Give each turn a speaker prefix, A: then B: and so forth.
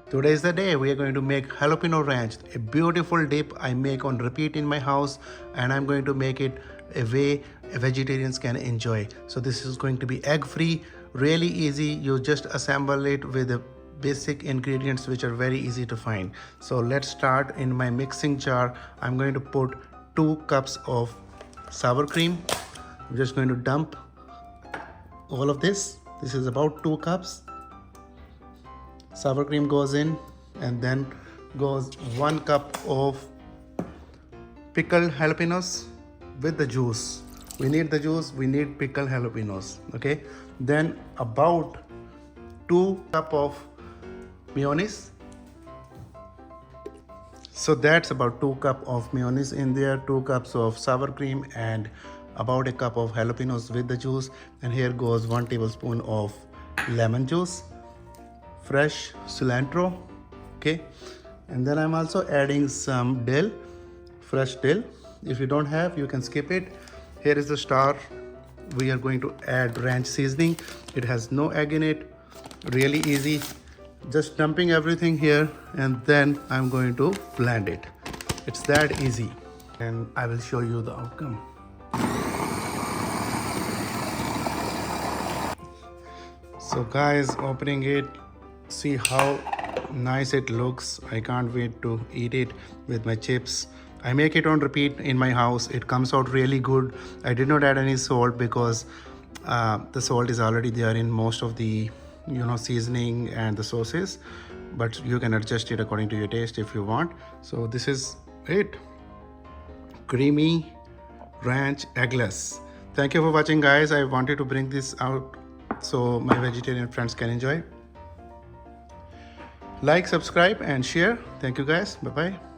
A: Today is the day we are going to make jalapeno ranch, a beautiful dip I make on repeat in my house, and I'm going to make it a way vegetarians can enjoy. So this is going to be egg free, really easy. You just assemble it with the basic ingredients which are very easy to find. So let's start. In my mixing jar, I'm going to put 2 cups of sour cream. I'm just going to dump all of this. This is about 2 cups. Sour cream goes in, and then goes 1 cup of pickled jalapenos with the juice. We need the juice, we need pickled jalapenos, okay? Then about 2 cup of mayonnaise. So that's about 2 cup of mayonnaise in there, 2 cups of sour cream, and about a cup of jalapenos with the juice. And here goes 1 tablespoon of lemon juice, fresh cilantro, okay? And then I'm also adding some dill, fresh dill. If you don't have, you can skip it. Here is the star. We are going to add ranch seasoning. It has no egg in it, really easy. Just dumping everything here, and then I'm going to blend it. It's that easy, and I will show you the outcome. So guys, opening it, see how nice it looks. I can't wait to eat it with my chips. I make it on repeat in my house. It comes out really good. I did not add any salt because the salt is already there in most of the seasoning and the sauces, but you can adjust it according to your taste if you want. So this is it, creamy ranch eggless. Thank you for watching, guys. I wanted to bring this out so my vegetarian friends can enjoy. Like, subscribe and share. Thank you, guys. Bye bye.